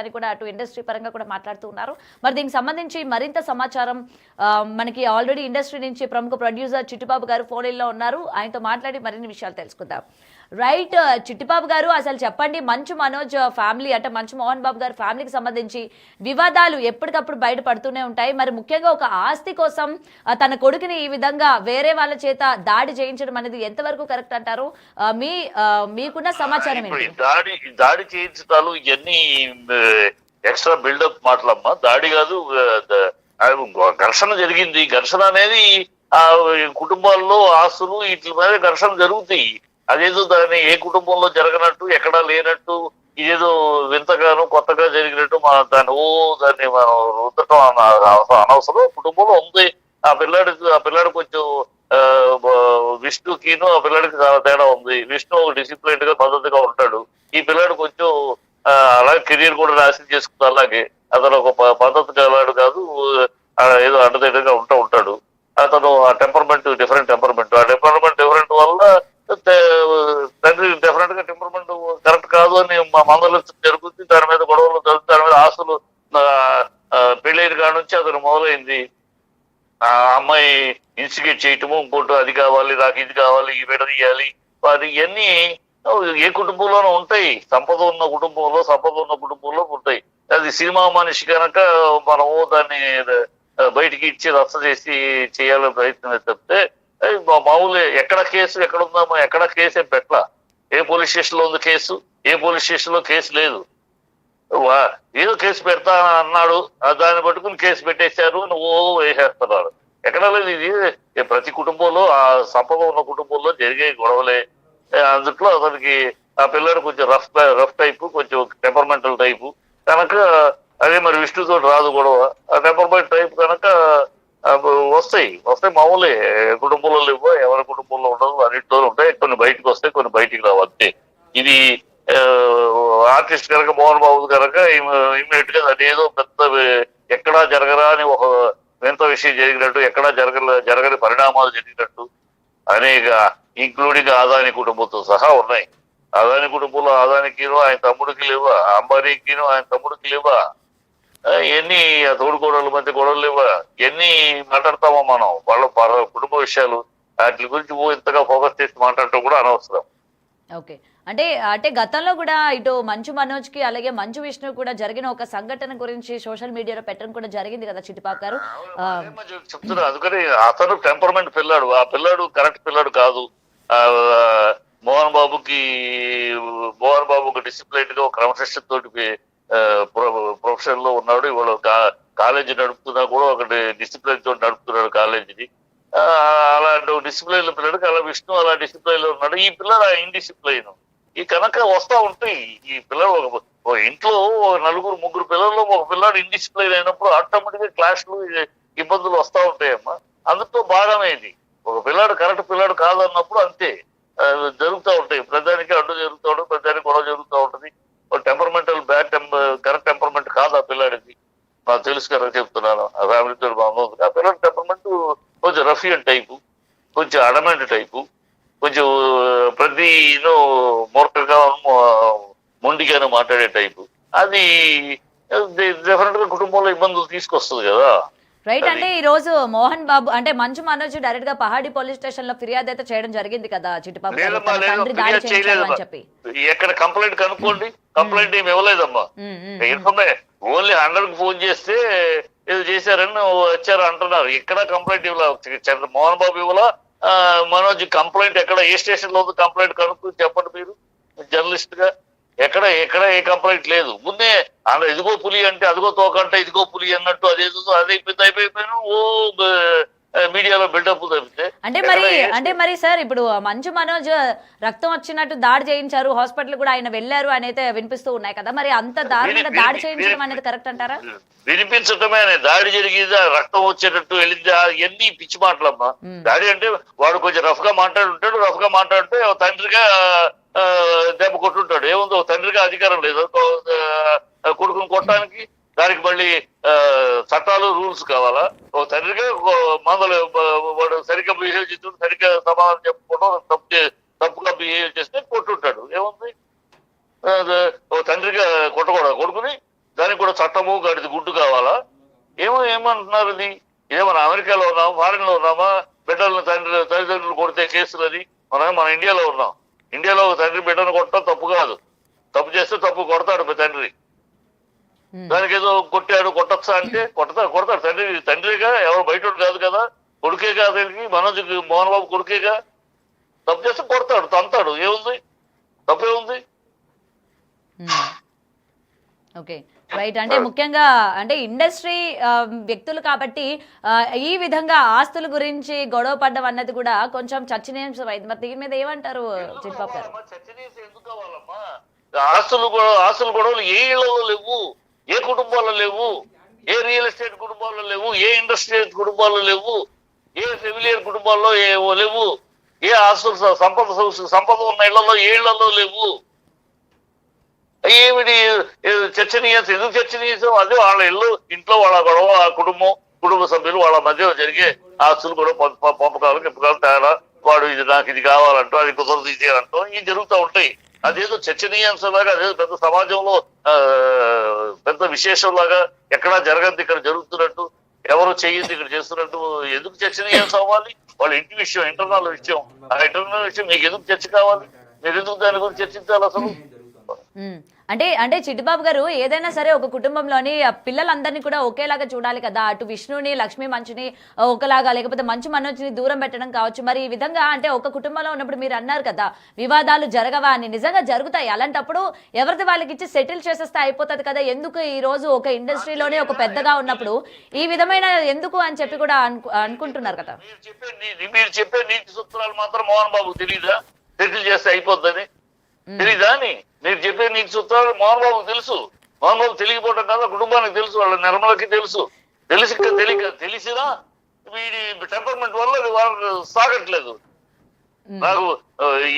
అని కూడా అటు ఇండస్ట్రీ పరంగా కూడా మాట్లాడుతూ ఉన్నారు. మరి దీనికి సంబంధించి మరింత సమాచారం మనకి ఆల్రెడీ ఇండస్ట్రీ నుంచి ప్రముఖ ప్రొడ్యూసర్ చిట్టిబాబు గారు ఫోన్ లో ఉన్నారు. ఆయనతో మాట్లాడి మరిన్ని విషయాలు తెలుసుకుందాం. రైట్, చిట్టిబాబు గారు అసలు చెప్పండి, మంచు మనోజ్ ఫ్యామిలీ అంటే మంచు మోహన్ బాబు గారు ఫ్యామిలీకి సంబంధించి వివాదాలు ఎప్పటికప్పుడు బయటపడుతూనే ఉంటాయి. మరి ముఖ్యంగా ఒక ఆస్తి కోసం తన కొడుకుని ఈ విధంగా వేరే వాళ్ళ చేత దాడి చేయించడం అనేది ఎంతవరకు కరెక్ట్ అంటారు? మీకున్న సమాచారం ఏంటి? దాడి చేయించడాలు ఇవన్నీ ఎక్స్ట్రా బిల్డప్ మాటలమ్మా. దాడి కాదు, ఘర్షణ జరిగింది. ఘర్షణ అనేది ఆ కుటుంబాల్లో ఆస్తులు వీటి మీద ఘర్షణ జరుగుతాయి. అదేదో దాన్ని ఏ కుటుంబంలో జరగనట్టు, ఎక్కడా లేనట్టు, ఇదేదో వింతగానో కొత్తగా జరిగినట్టు దాన్ని మనం రుద్దటం అనవసరం. కుటుంబంలో ఉంది. ఆ పిల్లాడు కొంచెం విష్ణుకిను ఆ పిల్లాడికి చాలా తేడా ఉంది. విష్ణు డిసిప్లైన్ గా పద్ధతిగా ఉంటాడు. ఈ పిల్లాడు కొంచెం అలాగే కెరీర్ కూడా నాశనం చేసుకుంది. అలాగే అతను ఒక పద్ధతి గలవాడు కాదు, ఏదో అండదండగా ఉంటాడు. అతను ఆ టెంపర్మెంట్ డిఫరెంట్ టెంపర్మెంట్. ఆ టెంపర్మెంట్ డిఫరెంట్ వల్ల తండ్రి డెఫినెట్ గా టెంపర్మెంట్ కరెక్ట్ కాదు అని మందలు జరుగుతుంది. దాని మీద గొడవలు జరుగుతుంది. దాని మీద ఆస్తులు పెళ్ళైన కాడ నుంచి అతను మొదలైంది. ఆ అమ్మాయి ఇన్స్టిగేట్ చేయటము, ఇంకోటి అది కావాలి, నాకు ఇది కావాలి, ఇవి విడదీయాలి, అది ఇవన్నీ ఏ కుటుంబంలోనూ ఉంటాయి. సంపద ఉన్న కుటుంబంలో ఉంటాయి. అది సినిమా మనిషి కనుక మనము దాన్ని బయటికి ఇచ్చి రచ్చ చేసి చేయాలని ప్రయత్నం చెప్తే మామూలు ఎక్కడ కేసు ఎక్కడుందామా, ఎక్కడ కేసు ఏం పెట్టలా. ఏ పోలీస్ స్టేషన్ లో ఉంది కేసు, ఏ పోలీస్ స్టేషన్ లో కేసు లేదు. ఏదో కేసు పెడతా అన్నాడు, దాన్ని పట్టుకుని కేసు పెట్టేశారు, నువ్వు వేసేస్తున్నారు. ఎక్కడ లేదు. ఇది ప్రతి కుటుంబంలో, ఆ సంపద ఉన్న కుటుంబంలో జరిగే గొడవలే. అందుట్లో అతనికి ఆ పిల్లడు కొంచెం రఫ్ టైపు, కొంచెం టెంపర్మెంటల్ టైపు కనుక, అదే మరి విష్ణుతో రాదు గొడవ. ఆ టెంపర్మెంట్ టైప్ కనుక వస్తాయి మామూలే. కుటుంబంలో లేవు, ఎవరి కుటుంబంలో ఉండదు, అన్నింటిలో ఉంటాయి. కొన్ని బయటకు వస్తాయి, కొన్ని బయటికి రావు, అంతే. ఇది ఆర్టిస్ట్ కనుక మోహన్ బాబు కనుక ఇమ్మీడియట్ గా అదేదో పెద్ద ఎక్కడా జరగరా అని ఒక వింత విషయం జరిగినట్టు, ఎక్కడా జరగని పరిణామాలు జరిగినట్టు అనేక, ఇంక్లూడింగ్ ఆదాని కుటుంబంతో సహా ఉన్నాయి. ఆదాని కుటుంబంలో ఆదానికిను ఆయన తమ్ముడికి లేవా, అంబానీకిను ఆయన తమ్ముడికి లేవా, ఎన్ని తోడుకోడల మధ్య గొడవలు లేవా, ఎన్ని మాట్లాడతామో మనం. వాళ్ళ కుటుంబ విషయాలు వాటి గురించి ఇంతగా ఫోకస్ చేసి మాట్లాడటం కూడా అనవసరం. ఓకే, అంటే గతంలో కూడా ఇటు మంచు మనోజ్ కి అలాగే మంచు విష్ణు కూడా జరిగిన ఒక సంఘటన గురించి సోషల్ మీడియాలో పెట్టడం కూడా జరిగింది కదా చిట్టిబాబు గారు. చెప్తున్నా, అందుకని అతను టెంపర్మెంట్ పిల్లాడు, ఆ పిల్లాడు కరెక్ట్ పిల్లాడు కాదు. మోహన్ బాబుకి ఒక డిసిప్లైన్ గా, ఒక క్రమశిక్షణ తోటి ప్రొఫెషన్ లో ఉన్నాడు. ఇవాళ కాలేజీ నడుపుతున్నా కూడా ఒకటి డిసిప్లైన్ తోటి నడుపుతున్నాడు కాలేజీని. అలాంటి డిసిప్లైన్ లో పిల్లడికి అలా విష్ణు అలా డిసిప్లైన్ లో ఉన్నాడు. ఈ పిల్లలు ఇండిసిప్లైన్. ఈ కనుక వస్తా ఉంటాయి. ఈ పిల్లలు ఒక ఇంట్లో నలుగురు ముగ్గురు పిల్లల్లో ఒక పిల్లాడు ఇండిసిప్లైన్ అయినప్పుడు ఆటోమేటిక్ గా క్లాష్లు, ఇబ్బందులు వస్తా ఉంటాయమ్మా. అందుతో భాగమే ఇది. ఒక పిల్లాడు కరెక్ట్ పిల్లాడు కాదన్నప్పుడు అంతే జరుగుతూ ఉంటాయి. ప్రధానికి అడ్డు జరుగుతూ ఉంటుంది, ప్రధానికి గొడవ జరుగుతూ ఉంటుంది. టెంపర్మెంటల్ కరెక్ట్ టెంపర్మెంట్ కాదు ఆ పిల్లాడికి. నాకు తెలుసు కనుక చెప్తున్నాను. ఆ ఫ్యామిలీతో బాగుంది. ఆ పిల్లడి టెంపర్మెంట్ కొంచెం రఫియన్ టైపు, కొంచెం అడమెంట్ టైపు, కొంచెం ప్రతి మూర్ఖంగా మొండిగానే మాట్లాడే టైపు. అది డెఫినెట్ గా కుటుంబంలో ఇబ్బందులు తీసుకొస్తుంది కదా. రైట్, అంటే ఈ రోజు మోహన్ బాబు అంటే మంచు మనోజ్ డైరెక్ట్ గా పహాడి పోలీస్ స్టేషన్ లో ఫిర్యాదు అయితే చేయడం జరిగింది కదా చిట్టిబాబు చెప్పి. ఎక్కడ కంప్లైంట్ కనుక్కోండి, కంప్లైంట్ ఏమి ఇవ్వలేదమ్మా. ఓన్లీ 100 కి ఫోన్ చేస్తే ఏదో చేశారని వచ్చారు అంటున్నారు. ఎక్కడ కంప్లైంట్ ఇవ్వలేదు మోహన్ బాబు ఇవ్వలా. మనోజ్ కంప్లైంట్ ఎక్కడ, ఏ స్టేషన్ లో కంప్లైంట్ కనుక్కు చెప్పండి మీరు జర్నలిస్ట్ గా. ఎక్కడ ఏ కంప్లైంట్ లేదు. ముందే ఇదిగో పులి అంటే అదిగో తోక అంటే ఇదిగో పులి అన్నట్టు అయిపోయిపోయాను మీడియాలో బిల్డప్ తప్పితే. అంటే మరి సార్, ఇప్పుడు మంచు మనోజ్ రక్తం వచ్చినట్టు దాడి చేయించారు, హాస్పిటల్ కూడా ఆయన వెళ్ళారు అని అయితే వినిపిస్తూ ఉన్నాయి కదా. మరి అంత దారుణంగా దాడి చేయించడం అనేది కరెక్ట్ అంటారా? వినిపించటమే, దాడి జరిగిందా, రక్తం వచ్చేటట్టు వెళ్ళిందా, ఎన్ని పిచ్చి మాటలమ్మా. దాడి అంటే వాడు కొంచెం రఫ్ గా మాట్లాడుంటే తండ్రిగా దెబ్బ కొట్టుంటాడు. ఏముందో తండ్రిగా అధికారం లేదు కొడుకుని కొట్టడానికి. దానికి మళ్ళీ చట్టాలు రూల్స్ కావాలా? ఒక తండ్రిగా మందలు వాడు సరిగ్గా బిహేవ్ చేస్తుంటే, సరిగ్గా సమాధానం చెప్పుకోవడం, తప్పుగా బిహేవ్ చేస్తే కొట్టుంటాడు. ఏముంది? ఒక తండ్రిగా కొట్టకూడదు కొడుకుని. దానికి కూడా చట్టము గడిది గుడ్డు కావాలా? ఏమంటున్నారు ఇది? ఇదేమన్నా అమెరికాలో ఉన్నామా, ఫారిన్ లో ఉన్నామా? బిడ్డలను తల్లిదండ్రులు కొడితే కేసులని మన ఇండియాలో ఉన్నాం. ఇండియాలో తండ్రి బిడ్డను కొట్టడం తప్పు కాదు. తప్పు చేస్తే తప్పు కొడతాడు మీ తండ్రి. దానికి ఏదో కొట్టాడు కొట్టచ్చా అంటే కొడతాడు తండ్రిగా, ఎవరు బయట కాదు కదా, కొడుకే కాదు. మనోజ్కి మోహన్ బాబు కొడుకేగా. తప్పు చేస్తే కొడతాడు, తంతాడు, ఏముంది, తప్పేముంది? Okay right. అంటే ముఖ్యంగా అంటే ఇండస్ట్రీ వ్యక్తులు కాబట్టి ఈ విధంగా ఆస్తుల గురించి గొడవ పడ్డం అన్నది కూడా కొంచెం చర్చనీయాంశం అయింది. మరి దీని మీద ఏమంటారు చిట్టిబాబు గారు? చర్చనీయాంశం ఎందుకు కావాలమ్మా? ఆస్తులు గొడవలు ఏ ఇళ్లలో లేవు, ఏ కుటుంబాల్లో లేవు, ఏ రియల్ ఎస్టేట్ కుటుంబాల్లో లేవు, ఏ ఇండస్ట్రీ కుటుంబాల్లో లేవు, ఏ ఫెమిలియర్ కుటుంబాల్లో లేవు, ఏ ఆస్తులు సంపద ఉన్న ఇళ్లలో ఏ ఇళ్లలో లేవు. ఏమిటి చర్చనీయాంశం? ఎందుకు చర్చనీయాంశం? అదే వాళ్ళ ఇంట్లో వాళ్ళ గొడవ, కుటుంబ సభ్యులు వాళ్ళ మధ్య జరిగే ఆస్తులు కూడా పంపకాలు గిప్పకాలు తేడా, వాడు నాకు ఇది కావాలంటూ, అది కుదరదు ఇది అంటూ ఇవి జరుగుతూ ఉంటాయి. అదేదో చర్చనీయాంశంలాగా, అదేదో పెద్ద సమాజంలో పెద్ద విశేషంలాగా ఎక్కడా జరగద్దు ఇక్కడ జరుగుతున్నట్టు, ఎవరు చెయ్యింది ఇక్కడ చేస్తున్నట్టు ఎందుకు చర్చనీయాంశం అవ్వాలి? వాళ్ళ ఇంటి విషయం, ఇంటర్నల్ విషయం. ఆ ఇంటర్నల్ విషయం మీకు ఎందుకు చర్చ కావాలి? మీరు ఎందుకు దాని గురించి చర్చించాలి అసలు? అంటే చిట్టిబాబు గారు, ఏదైనా సరే ఒక కుటుంబంలోని పిల్లలందరినీ కూడా ఒకేలాగా చూడాలి కదా. అటు విష్ణుని, లక్ష్మీ మంచుని ఒకలాగా, లేకపోతే మంచు మనోజ్ని దూరం పెట్టడం కావచ్చు. మరి ఈ విధంగా అంటే ఒక కుటుంబంలో ఉన్నప్పుడు మీరు అన్నారు కదా వివాదాలు జరగవా అని. నిజంగా జరుగుతాయి. అలాంటప్పుడు ఎవరిది వాళ్ళకి ఇచ్చి సెటిల్ చేసేస్తే అయిపోతుంది కదా. ఎందుకు ఈ రోజు ఒక ఇండస్ట్రీలోనే ఒక పెద్దగా ఉన్నప్పుడు ఈ విధమైన ఎందుకు అని చెప్పి కూడా అనుకుంటున్నారు కదా. మీరు చెప్పే నీతి సూత్రాలు మాత్రం మోహన్ బాబు తెలియదా? సెటిల్ చేస్తే అయిపోద్దని తెలీదా అని? మీరు చెప్పే నీకు సూత్రాలు మోహన్ బాబుకి తెలుసు. మోహన్ బాబు తెలియకపోవడం కాదు, కుటుంబానికి తెలుసు, వాళ్ళ నిర్మలకి తెలుసు. తెలిసినా వీడి టెంపర్మెంట్ వల్ల వాళ్ళు సాగట్లేదు. నాకు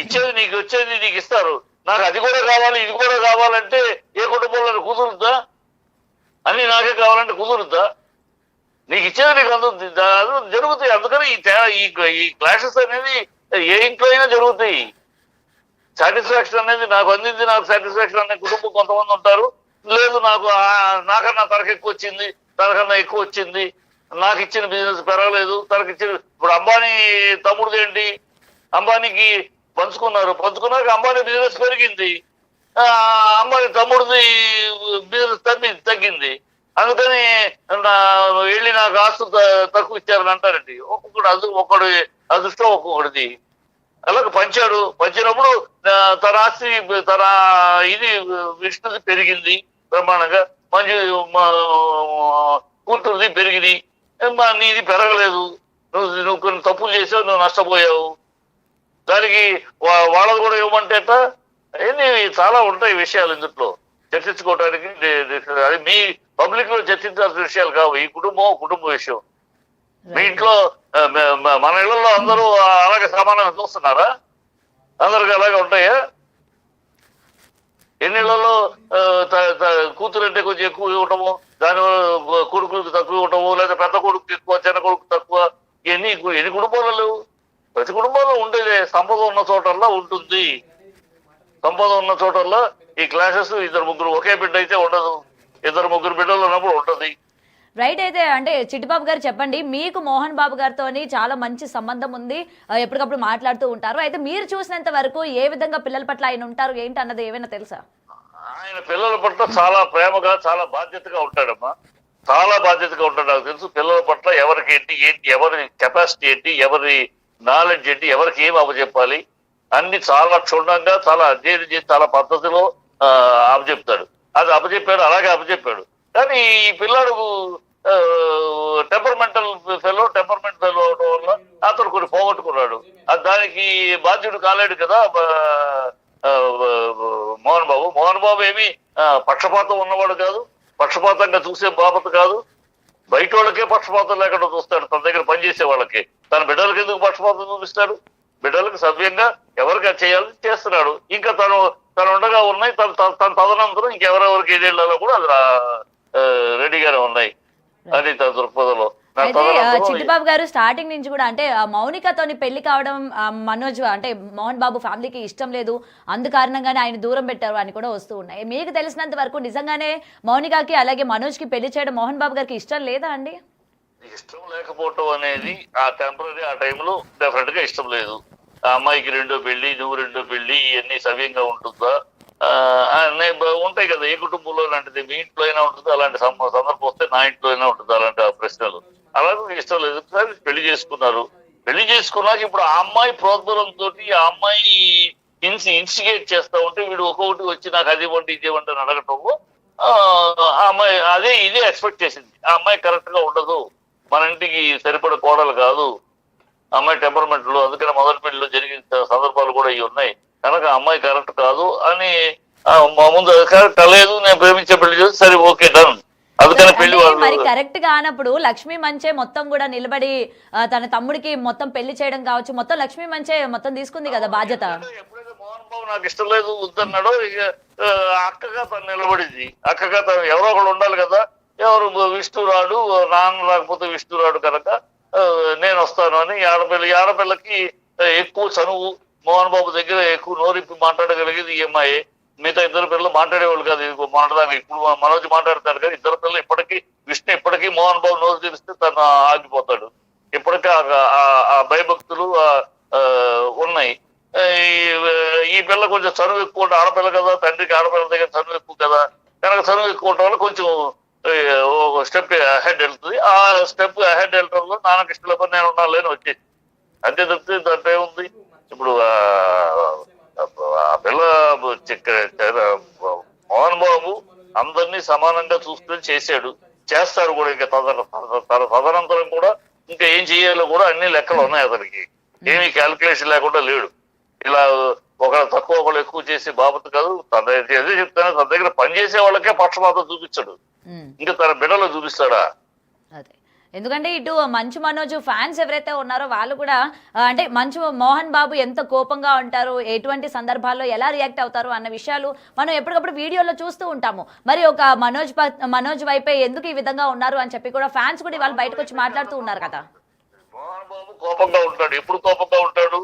ఇచ్చేది నీకు, వచ్చేది నీకు ఇస్తారు, నాకు అది కూడా కావాలి ఇది కూడా కావాలంటే ఏ కుటుంబంలో కుదురుద్దా? అన్ని నాకే కావాలంటే కుదురుద్దా? నీకు ఇచ్చేది నీకు అందుతుంది, జరుగుతాయి. అందుకని ఈ క్లాషెస్ అనేది ఏ ఇంట్లో అయినా జరుగుతాయి. సాటిస్ఫాక్షన్ అనేది నాకు అందింది, నాకు సాటిస్ఫాక్షన్ అనే కుటుంబం కొంతమంది ఉంటారు. లేదు నాకన్నా తనకు ఎక్కువ వచ్చింది, తనకన్నా ఎక్కువ వచ్చింది, నాకు ఇచ్చిన బిజినెస్ పెరగలేదు, తనకి ఇచ్చిన. ఇప్పుడు అంబానీ తమ్ముడిది ఏంటి? అంబానీకి పంచుకున్నాక అంబానీ బిజినెస్ పెరిగింది, అంబానీ తమ్ముడిది బిజినెస్ తగ్గింది. అందుకని వెళ్ళి నాకు ఆస్తు తక్కువ ఇచ్చారని అంటారండి. ఒక్కొక్కడు అదృష్టం ఒక్కొక్కటిది. అలాగే పంచినప్పుడు తన ఆస్తి, తన ఇది విష్ణుది పెరిగింది బ్రహ్మాండంగా, మంచి కూతురుది పెరిగింది, నీది పెరగలేదు, నువ్వు కొన్ని తప్పులు చేసావు, నువ్వు నష్టపోయావు. దానికి వాళ్ళది కూడా ఇవ్వమంటేట చాలా ఉంటాయి విషయాలు ఇందులో చర్చించుకోవడానికి. అది మీ పబ్లిక్ లో చర్చించాల్సిన విషయాలు కావు. ఈ కుటుంబ విషయం. మీ ఇంట్లో మన ఇళ్లలో అందరూ అలాగే సమానంగా చూస్తున్నారా? అందరికి అలాగే ఉంటాయా? ఎన్నిళ్లలో కూతురు అంటే కొంచెం ఎక్కువ ఇవ్వటము, దానివల్ల కొడుకులకు తక్కువ ఇవ్వటము, లేదా పెద్ద కొడుకు ఎక్కువ, చిన్న కొడుకు తక్కువ, ఎన్ని కుటుంబాలు లేవు? ప్రతి కుటుంబంలో ఉండేదే. సంపద ఉన్న చోటల్లా ఉంటుంది. సంపద ఉన్న చోటల్లా ఈ క్లాసెస్ ఇద్దరు ముగ్గురు ఒకే బిడ్డ అయితే ఉండదు, ఇద్దరు ముగ్గురు బిడ్డలు ఉన్నప్పుడు ఉంటుంది. రైట్. అయితే అంటే చిట్టిబాబు గారు చెప్పండి, మీకు మోహన్ బాబు గారితో చాలా మంచి సంబంధం ఉంది, ఎప్పటికప్పుడు మాట్లాడుతూ ఉంటారు. అయితే మీరు చూసినంత వరకు ఏ విధంగా పిల్లల పట్ల ఆయన ఉంటారు ఏంటి అన్నది ఏమైనా తెలుసా? ఆయన పిల్లల పట్ల చాలా ప్రేమగా, చాలా బాధ్యతగా ఉంటాడమ్మా. చాలా బాధ్యతగా ఉంటాడు. నాకు తెలుసు పిల్లల పట్ల ఎవరికి ఏంటి, ఎవరి కెపాసిటీ ఏంటి, ఎవరి నాలెడ్జ్ ఏంటి, ఎవరికి ఏం అప్పచెప్పాలి అన్ని చాలా క్షుణ్ణంగా, చాలా అధ్యయనం చేసి, చాలా పద్ధతిలో అప్పచెప్తాడు. అది అప్పచెప్పాడు, అలాగే అప్పచెప్పాడు. కానీ ఈ పిల్లాడు టెంపర్మెంట్ ఫెలో అవడం వల్ల అతను కొన్ని పోగొట్టుకున్నాడు. దానికి బాధ్యుడు కాలేడు కదా మోహన్ బాబు ఏమి పక్షపాతం ఉన్నవాడు కాదు, పక్షపాతంగా చూసే బాబత్ కాదు. బయట వాళ్ళకే పక్షపాతం లేకుండా చూస్తాడు, తన దగ్గర పనిచేసే వాళ్ళకి. తన బిడ్డలకు ఎందుకు పక్షపాతం చూపిస్తాడు? బిడ్డలకు సవ్యంగా ఎవరికి చేయాలని చేస్తున్నాడు. ఇంకా తను ఉండగా ఉన్నాయి, తన తదనంతరం ఇంకెవరెవరికి ఏదేళ్లలో కూడా అది రెడీగానే ఉన్నాయి. అది తన దృక్పథంలో నా అయితే తదనంతరం చిట్టిబాబు గారు స్టార్టింగ్ నుంచి కూడా అంటే మౌనికతోని పెళ్లి కావడం మనోజ్ అంటే మోహన్ బాబు ఫ్యామిలీకి ఇష్టం లేదు, అందు కారణంగానే ఆయన దూరం పెట్టారు అని కూడా వస్తూ ఉన్నాయి. మీకు తెలిసినంత వరకు నిజంగానే మౌనికకి అలాగే మనోజ్కి పెళ్లి చేయడం మోహన్ బాబు గారికి ఇష్టం లేదా అండి? ఇష్టం లేకపోవటం అనేది ఆ టెంపరీ ఆ టైంలో డెఫినెట్ గా ఇష్టం లేదు. ఆ అమ్మాయికి రెండో పెళ్లి, నువ్వు రెండో పెళ్లి, ఇవన్నీ సవ్యంగా ఉంటుందా? ఉంటాయి కదా, ఏ కుటుంబంలో లాంటిది మీ ఇంట్లో అయినా ఉంటుంది, అలాంటి సందర్భం వస్తే నా ఇంట్లో అయినా ఉంటుంది అలాంటి ఆ ప్రశ్నలు. అలాగే ఇష్టం లేదు, కానీ పెళ్లి చేసుకున్నారు. పెళ్లి చేసుకున్నాక ఇప్పుడు ఆ అమ్మాయి ప్రోద్బలంతో ఆ అమ్మాయి ఇన్స్టిగేట్ చేస్తా ఉంటే వీడు ఒక్కొక్కటి వచ్చి నాకు అది ఇవ్వండి ఇది ఇవ్వండి అని అడగటము, ఆ అమ్మాయి ఇదే ఎక్స్పెక్ట్ చేసింది. ఆ అమ్మాయి కరెక్ట్ గా ఉండదు, మన ఇంటికి సరిపడ కోడలు కాదు అమ్మాయి టెంపర్మెంట్ లో, అందుకని మొదటి పెళ్లిలో జరిగిన సందర్భాలు కూడా ఇవి ఉన్నాయి కనుక అమ్మాయి కరెక్ట్ కాదు అని మా ముందు కరెక్ట్ లేదు, నేను ప్రేమించే పెళ్లి చేసి సరే ఓకే డన్, అందుకని పెళ్లి మరి కరెక్ట్ గా అన్నప్పుడు లక్ష్మీ మంచే మొత్తం కూడా నిలబడి తన తమ్ముడికి మొత్తం పెళ్లి చేయడం కావచ్చు, మొత్తం లక్ష్మీ మంచే మొత్తం తీసుకుంది కదా బాధ్యత. ఎప్పుడైతే మోహన్ బాబు నాకు ఇష్టం లేదు వద్దన్నాడో ఇక అక్కగా తను నిలబడింది. అక్కగా తను ఎవరో ఒకళ్ళు ఉండాలి కదా, ఎవరు విష్ణు రాడు, నాన్న రాకపోతే విష్ణు రాడు కనుక నేను వస్తాను అని. ఆడపిల్లకి ఎక్కువ చనువు, మోహన్ బాబు దగ్గర ఎక్కువ నోరిప్పి మాట్లాడగలిగేది ఈ అమ్మాయి. మిగతా ఇద్దరు పిల్లలు మాట్లాడేవాళ్ళు కాదు, మాట్లాడడానికి. ఇప్పుడు మనోజ్ మాట్లాడతాడు కానీ ఇద్దరు పిల్లలు ఇప్పటికీ, విష్ణు ఇప్పటికీ మోహన్ బాబు నోరు తెరిస్తే తను ఆగిపోతాడు. ఇప్పటికీ ఆ భయభక్తులు ఉన్నాయి. ఈ పిల్ల కొంచెం చనువు ఎక్కువ ఉంటుంది, ఆడపిల్ల కదా, తండ్రికి ఆడపిల్ల దగ్గర చనువు ఎక్కువ కదా, కనుక చనువు ఎక్కువ ఉండటం వల్ల కొంచెం ఒక స్టెప్ అహెడ్ వెళ్తుంది. ఆ స్టెప్ అహెడ్ వెళ్ళటంలో నాన్నకి ఇష్టం లేకపోతే నేను ఉన్నాను లేని వచ్చేసి అంతే తప్పితే దాంట్లో ఏముంది. ఇప్పుడు ఆ పిల్ల మోహన్ బాబు అందరినీ సమానంగా చూసుకుని చేశాడు, చేస్తాడు కూడా. ఇంకా తదనంతరం కూడా ఇంకా ఏం చేయాలో కూడా అన్ని లెక్కలు ఉన్నాయి అతనికి, ఏమీ క్యాల్కులేషన్ లేకుండా లేడు. ఇలా ఒకళ్ళు తక్కువ ఒకళ్ళు ఎక్కువ చేసే బాబత్ కాదు. అదే చెప్తాను, తన దగ్గర పనిచేసే వాళ్ళకే పక్షపాతం చూపించాడు, ఇంకా తన బిడ్డలో చూపిస్తాడా? అదే, ఎందుకంటే ఇటు మంచు మనోజ్ ఫ్యాన్స్ ఎవరైతే ఉన్నారో వాళ్ళు కూడా అంటే మంచు మోహన్ బాబు ఎంత కోపంగా ఉంటారు, ఎటువంటి సందర్భాల్లో ఎలా రియాక్ట్ అవుతారు అన్న విషయాలు మనం ఎప్పటికప్పుడు వీడియోలో చూస్తూ ఉంటాము. మరి ఒక మనోజ్ వైపే ఎందుకు ఈ విధంగా ఉన్నారు అని చెప్పి కూడా ఫ్యాన్స్ కూడా వాళ్ళు బయటకు వచ్చి మాట్లాడుతూ ఉన్నారు కదా. మోహన్ బాబు కోపంగా ఉంటాడు, ఎప్పుడు కోపంగా ఉంటాడు,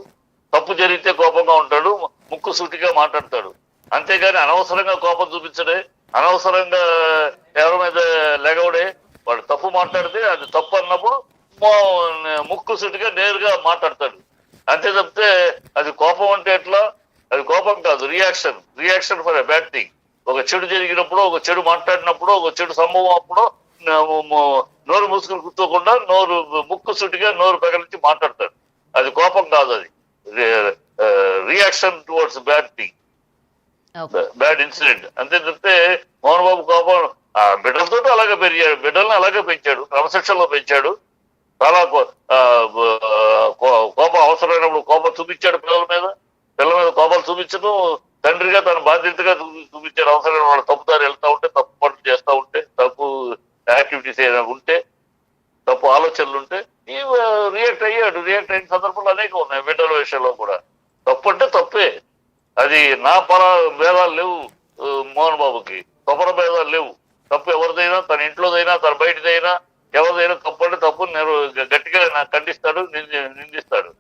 తప్పు జరిగితే కోపంగా ఉంటాడు, ముక్కు సూటిగా మాట్లాడతాడు. అంతేగాని అనవసరంగా కోపం చూపించడే, అనవసరంగా ఎవరి మీద లెగవడే. వాడు తప్పు మాట్లాడితే అది తప్పు అన్నప్పుడు ముక్కు సూటిగా నేరుగా మాట్లాడతాడు. అంతే తప్పితే అది కోపం అంటే ఎట్లా, అది కోపం కాదు, reaction for a bad thing. ఒక చెడు జరిగినప్పుడు, ఒక చెడు మాట్లాడినప్పుడు, ఒక చెడు సంభవం అప్పుడు నోరు మూసుకుని కూర్చోకుండా ముక్కు సూటిగా నోరు పగలించి మాట్లాడతాడు. అది కోపం కాదు, అది reaction towards bad thing, bad incident. అంతే తప్పితే మోహన్ బాబు కోపం బిడ్డలతో అలాగే పెరిగాడు, బిడ్డల్ని అలాగే పెంచాడు, క్రమశిక్షణలో పెంచాడు. చాలా కోపం అవసరమైనప్పుడు కోపం చూపించాడు పిల్లల మీద కోపాలు చూపించడం తండ్రిగా తన బాధ్యతగా చూపించాడు. అవసరమైన వాళ్ళు తప్పుదారి వెళ్తా ఉంటే, తప్పు పనులు చేస్తూ ఉంటే, తప్పు యాక్టివిటీస్ ఏదైనా ఉంటే, తప్పు ఆలోచనలు ఉంటే రియాక్ట్ అయిన సందర్భాలు అనేక ఉన్నాయి. బిడ్డల విషయంలో కూడా తప్పు అంటే తప్పే, అది నా భేదాలు లేవు మోహన్ బాబుకి, తపర భేదాలు లేవు. తప్పు ఎవరిదైనా, తన ఇంట్లోదైనా తన బయటదైనా ఎవరిదైనా తప్పు అంటే తప్పు గట్టిగా ఖండిస్తాడు, నిందిస్తాడు.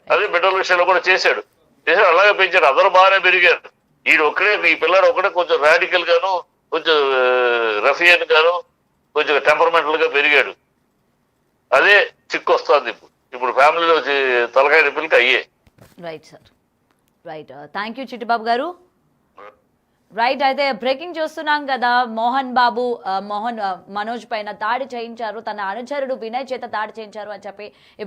అదే బిడ్డల విషయంలో కూడా చేశాడు, అలాగే పెంచాడు. అందరూ బాగానే పెరిగారు. ఈ పిల్లాడు ఒకటే కొంచెం రాడికల్ గాను, కొంచెం రఫియన్ గాను, కొంచెం టెంపర్మెంటల్ గా పెరిగాడు. అదే చిక్కు వస్తుంది ఇప్పుడు ఫ్యామిలీలో తలకాయ నొప్పులకి అయ్యే. Right sir, right. Thank you Chittibabu గారు. రైట్, అయితే బ్రేకింగ్ చూస్తున్నాం కదా, మనోజ్ పైన దాడి చేయించారు, తన అనుచరుడు వినయ్ చేత దాడి చేయించారు అని చెప్పి ఇప్పుడు